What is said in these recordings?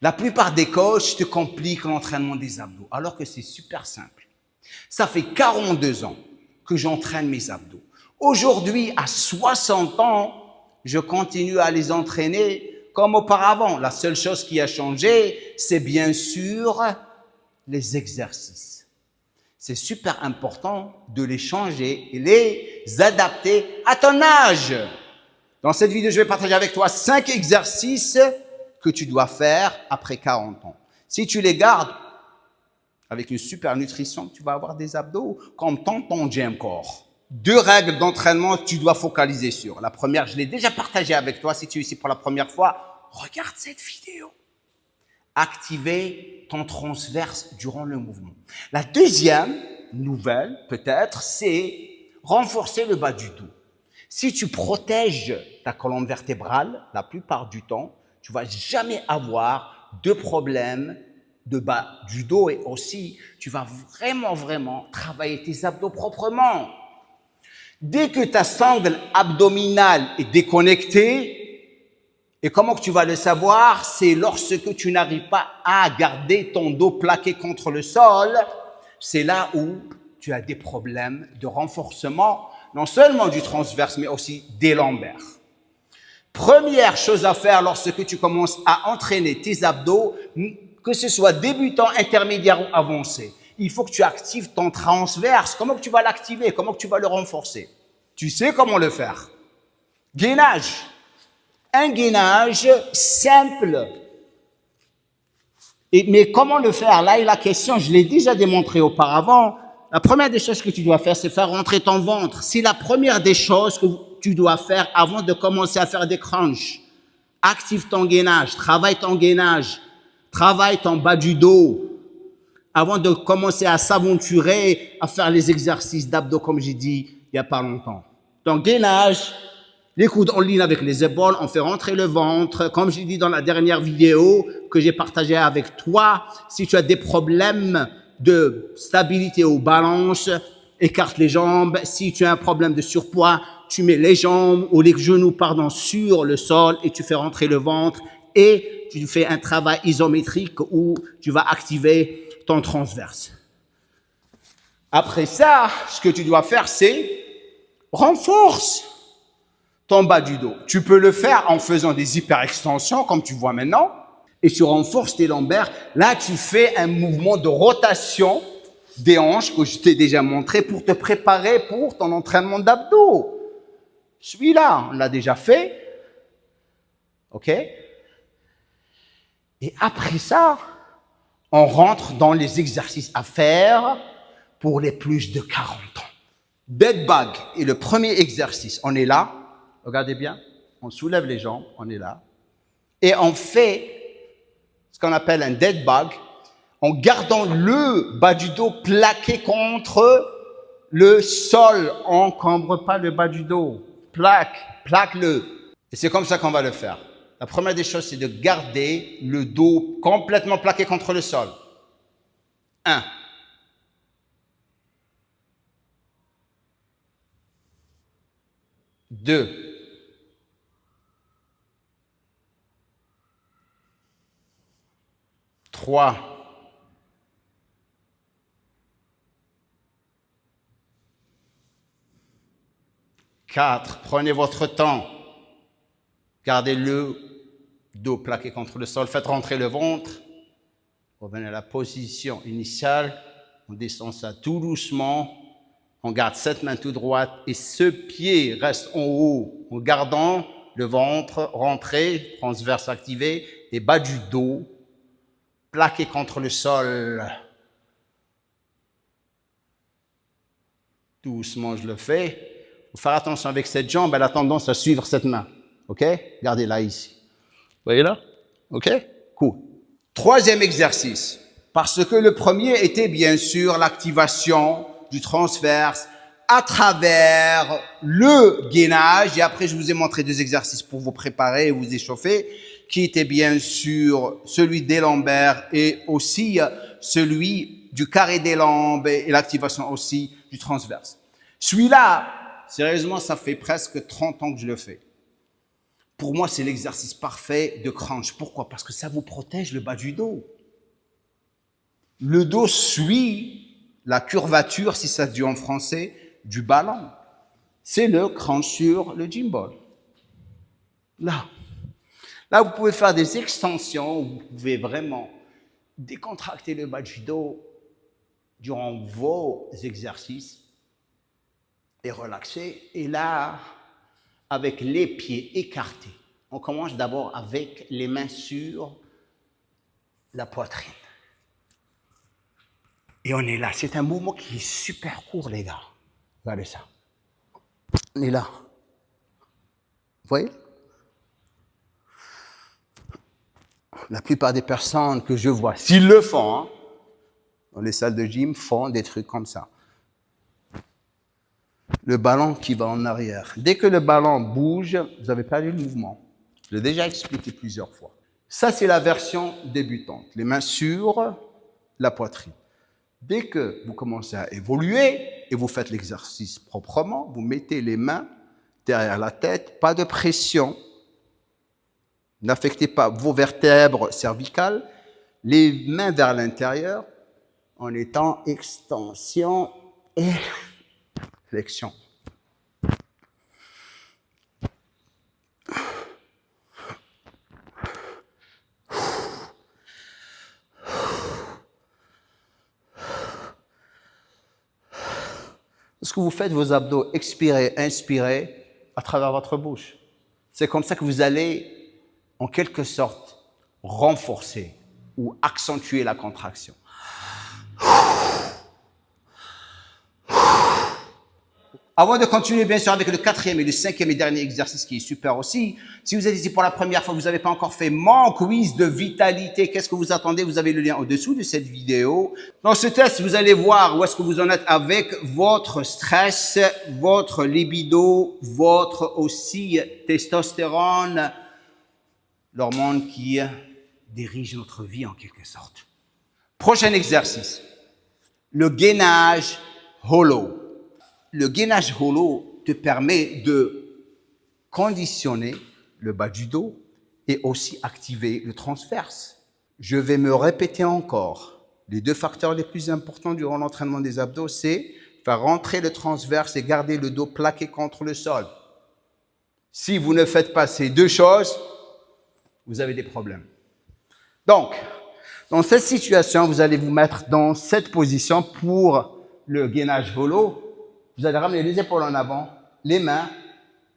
La plupart des coachs te compliquent l'entraînement des abdos, alors que c'est super simple. Ça fait 42 ans que j'entraîne mes abdos. Aujourd'hui, à 60 ans, je continue à les entraîner comme auparavant. La seule chose qui a changé, c'est bien sûr les exercices. C'est super important de les changer et les adapter à ton âge. Dans cette vidéo, je vais partager avec toi 5 exercices que tu dois faire après 40 ans. Si tu les gardes avec une super nutrition, tu vas avoir des abdos comme ton Jim Core. 2 règles d'entraînement que tu dois focaliser sur. La première, je l'ai déjà partagée avec toi. Si tu es ici pour la première fois, regarde cette vidéo. Activer ton transverse durant le mouvement. La deuxième nouvelle, peut-être, c'est renforcer le bas du dos. Si tu protèges ta colonne vertébrale, la plupart du temps, tu vas jamais avoir de problème de bas du dos et aussi, tu vas vraiment travailler tes abdos proprement. Dès que ta sangle abdominale est déconnectée, et comment que tu vas le savoir? C'est lorsque tu n'arrives pas à garder ton dos plaqué contre le sol, c'est là où tu as des problèmes de renforcement, non seulement du transverse, mais aussi des lombaires. Première chose à faire lorsque tu commences à entraîner tes abdos, que ce soit débutant, intermédiaire ou avancé, il faut que tu actives ton transverse. Comment que tu vas l'activer? Comment que tu vas le renforcer? Tu sais comment le faire. Gainage. Un gainage simple. Mais comment le faire? Là est la question, je l'ai déjà démontré auparavant. La première des choses que tu dois faire, c'est faire rentrer ton ventre. C'est la première des choses que tu dois faire avant de commencer à faire des crunchs. Active ton gainage, travaille ton gainage, travaille ton bas du dos avant de commencer à s'aventurer à faire les exercices d'abdos comme j'ai dit il n'y a pas longtemps. Donc gainage, les coudes en ligne avec les épaules, on fait rentrer le ventre. Comme j'ai dit dans la dernière vidéo que j'ai partagée avec toi, si tu as des problèmes de stabilité ou balance, écarte les jambes. Si tu as un problème de surpoids, tu mets les jambes ou les genoux, sur le sol et tu fais rentrer le ventre et tu fais un travail isométrique où tu vas activer ton transverse. Après ça, ce que tu dois faire, c'est renforce ton bas du dos. Tu peux le faire en faisant des hyperextensions, comme tu vois maintenant, et tu renforces tes lombaires. Là, tu fais un mouvement de rotation des hanches que je t'ai déjà montré pour te préparer pour ton entraînement d'abdos. Celui-là, on l'a déjà fait. OK? Et après ça, on rentre dans les exercices à faire pour les plus de 40 ans. Dead bug est le premier exercice. On est là. Regardez bien. On soulève les jambes. On est là. Et on fait ce qu'on appelle un dead bug en gardant le bas du dos plaqué contre le sol. On n'encombre pas le bas du dos. Plaque-le. Et c'est comme ça qu'on va le faire. La première des choses, c'est de garder le dos complètement plaqué contre le sol. 1. 2. 3. 4. Prenez votre temps. Gardez le dos plaqué contre le sol. Faites rentrer le ventre. Revenez à la position initiale. On descend ça tout doucement. On garde cette main tout droite et ce pied reste en haut en gardant le ventre rentré, transverse activé et bas du dos plaqué contre le sol. Doucement, je le fais. Il faut faire attention avec cette jambe, elle a tendance à suivre cette main. OK? Gardez-la ici. Vous voyez là? OK? Cool. Troisième exercice. Parce que le premier était bien sûr l'activation du transverse à travers le gainage. Et après, je vous ai montré 2 exercices pour vous préparer et vous échauffer, qui étaient bien sûr celui des lombaires et aussi celui du carré des lombes et l'activation aussi du transverse. Celui-là, sérieusement, ça fait presque 30 ans que je le fais. Pour moi, c'est l'exercice parfait de crunch. Pourquoi? Parce que ça vous protège le bas du dos. Le dos suit la curvature, si ça se dit en français, du ballon. C'est le crunch sur le gimbal. Là. Là, vous pouvez faire des extensions, vous pouvez vraiment décontracter le bas du dos durant vos exercices et relaxer. Et là, avec les pieds écartés, on commence d'abord avec les mains sur la poitrine. Et on est là. C'est un mouvement qui est super court, les gars. Regardez ça. On est là. Vous voyez? La plupart des personnes que je vois, s'ils le font, hein, dans les salles de gym, font des trucs comme ça. Le ballon qui va en arrière. Dès que le ballon bouge, vous avez perdu le mouvement. Je l'ai déjà expliqué plusieurs fois. Ça, c'est la version débutante. Les mains sur la poitrine. Dès que vous commencez à évoluer et vous faites l'exercice proprement, vous mettez les mains derrière la tête, pas de pression. N'affectez pas vos vertèbres cervicales, les mains vers l'intérieur en étant extension et flexion. Lorsque vous faites vos abdos, expirez, inspirez à travers votre bouche. C'est comme ça que vous allez, en quelque sorte, renforcer ou accentuer la contraction. Avant de continuer, bien sûr, avec le quatrième et le cinquième et dernier exercice qui est super aussi, si vous êtes ici pour la première fois, vous n'avez pas encore fait mon quiz de vitalité, qu'est-ce que vous attendez? Vous avez le lien au-dessous de cette vidéo. Dans ce test, vous allez voir où est-ce que vous en êtes avec votre stress, votre libido, votre aussi testostérone, l'hormone qui dirige notre vie en quelque sorte. Prochain exercice, le gainage hollow. Le gainage hollow te permet de conditionner le bas du dos et aussi activer le transverse. Je vais me répéter encore. Les deux facteurs les plus importants durant l'entraînement des abdos, c'est faire rentrer le transverse et garder le dos plaqué contre le sol. Si vous ne faites pas ces deux choses, vous avez des problèmes. Donc, dans cette situation, vous allez vous mettre dans cette position pour le gainage hollow. Vous allez ramener les épaules en avant, les mains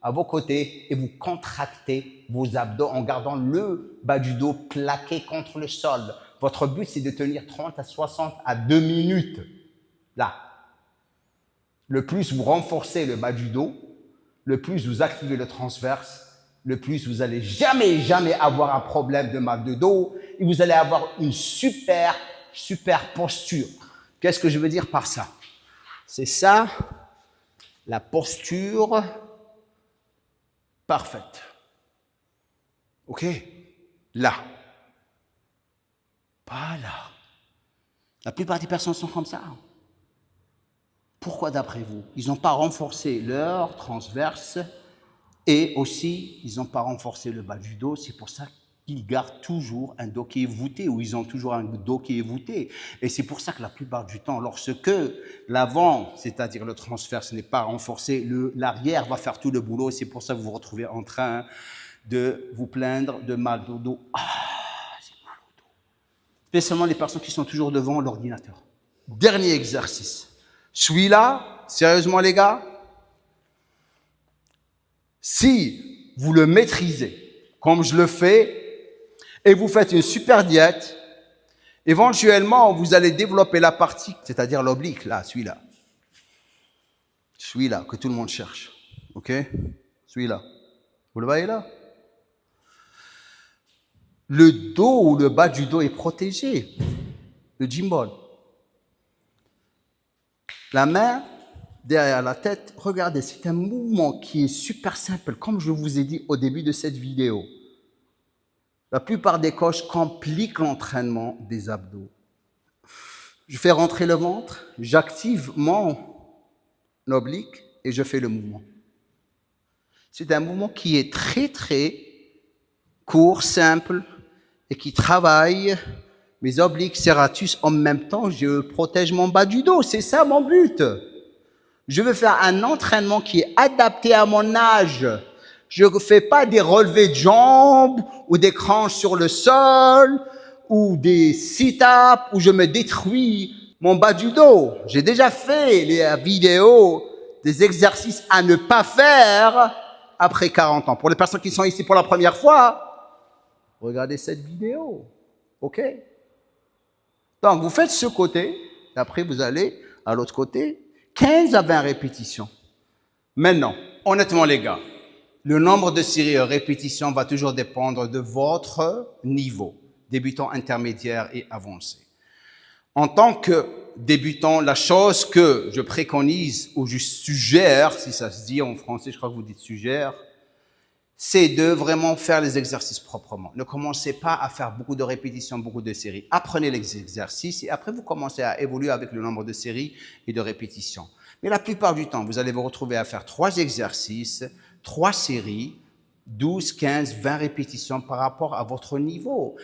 à vos côtés et vous contractez vos abdos en gardant le bas du dos plaqué contre le sol. Votre but, c'est de tenir 30 à 60 à 2 minutes. Là. Le plus vous renforcez le bas du dos, le plus vous activez le transverse, le plus vous allez jamais avoir un problème de mal de dos et vous allez avoir une super posture. Qu'est-ce que je veux dire par ça? C'est ça. La posture parfaite. OK? Là. Pas là. La plupart des personnes sont comme ça. Pourquoi d'après vous? Ils n'ont pas renforcé leur transverse et aussi, ils n'ont pas renforcé le bas du dos. C'est pour ça qu'ils gardent toujours un dos qui est voûté ou ils ont toujours un dos qui est voûté. Et c'est pour ça que la plupart du temps, lorsque l'avant, c'est-à-dire le transverse, n'est pas renforcé, l'arrière va faire tout le boulot. C'est pour ça que vous vous retrouvez en train de vous plaindre de mal au dos. Ah, c'est mal au dos. Spécialement les personnes qui sont toujours devant l'ordinateur. Dernier exercice. Celui-là, sérieusement les gars, si vous le maîtrisez, comme je le fais, et vous faites une super diète, éventuellement, vous allez développer la partie, c'est-à-dire l'oblique, là, celui-là. Celui-là, que tout le monde cherche. OK? Celui-là. Vous le voyez là? Le dos ou le bas du dos est protégé. Le gimbal. La main derrière la tête, regardez, c'est un mouvement qui est super simple, comme je vous ai dit au début de cette vidéo. La plupart des coachs compliquent l'entraînement des abdos. Je fais rentrer le ventre, j'active mon oblique et je fais le mouvement. C'est un mouvement qui est très court, simple, et qui travaille mes obliques serratus en même temps, je protège mon bas du dos. C'est ça mon but. Je veux faire un entraînement qui est adapté à mon âge. Je ne fais pas des relevés de jambes ou des crunchs sur le sol ou des sit-ups où je me détruis mon bas du dos. J'ai déjà fait les vidéos des exercices à ne pas faire après 40 ans. Pour les personnes qui sont ici pour la première fois, regardez cette vidéo. OK? Donc, vous faites ce côté, et après vous allez à l'autre côté, 15 à 20 répétitions. Maintenant, honnêtement les gars, le nombre de séries et répétitions va toujours dépendre de votre niveau, débutant, intermédiaire et avancé. En tant que débutant, la chose que je préconise ou je suggère, si ça se dit en français, je crois que vous dites suggère, c'est de vraiment faire les exercices proprement. Ne commencez pas à faire beaucoup de répétitions, beaucoup de séries. Apprenez les exercices et après vous commencez à évoluer avec le nombre de séries et de répétitions. Mais la plupart du temps, vous allez vous retrouver à faire 3 exercices, 3 séries, 12, 15, 20 répétitions par rapport à votre niveau.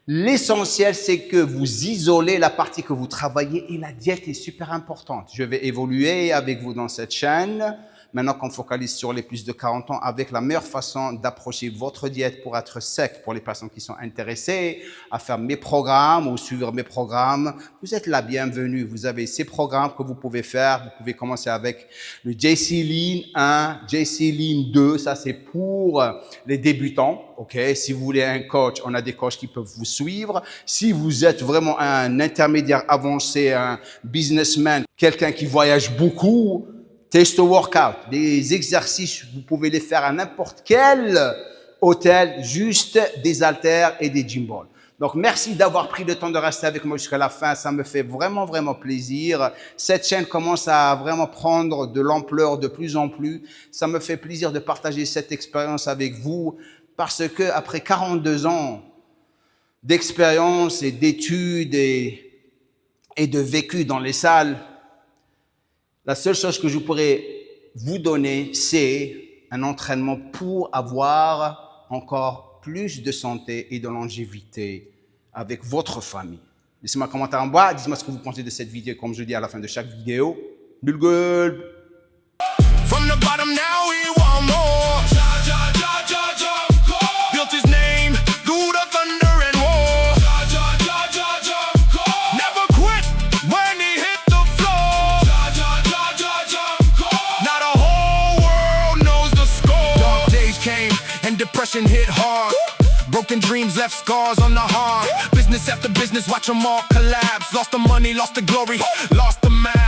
L'essentiel, c'est que vous isolez la partie que vous travaillez et la diète est super importante. Je vais évoluer avec vous dans cette chaîne. Maintenant qu'on focalise sur les plus de 40 ans avec la meilleure façon d'approcher votre diète pour être sec, pour les personnes qui sont intéressées à faire mes programmes ou suivre mes programmes, vous êtes la bienvenue. Vous avez ces programmes que vous pouvez faire. Vous pouvez commencer avec le JC Lean 1, JC Lean 2. Ça, c'est pour les débutants. OK? Si vous voulez un coach, on a des coachs qui peuvent vous suivre. Si vous êtes vraiment un intermédiaire avancé, un businessman, quelqu'un qui voyage beaucoup, Taste to Workout, des exercices, vous pouvez les faire à n'importe quel hôtel, juste des haltères et des gym balls. Donc, merci d'avoir pris le temps de rester avec moi jusqu'à la fin. Ça me fait vraiment, vraiment plaisir. Cette chaîne commence à vraiment prendre de l'ampleur de plus en plus. Ça me fait plaisir de partager cette expérience avec vous parce que après 42 ans d'expérience et d'études et de vécu dans les salles, la seule chose que je pourrais vous donner, c'est un entraînement pour avoir encore plus de santé et de longévité avec votre famille. Laissez-moi un commentaire en bas, dites-moi ce que vous pensez de cette vidéo, comme je dis à la fin de chaque vidéo. Bulgul! From the bottom now we want more. Built his name, through the thunder and war. Never quit when he hit the floor. Now the whole world knows the score. Dark days came and depression hit hard. Broken dreams left scars on the heart. Business after business, watch them all collapse. Lost the money, lost the glory, lost the man.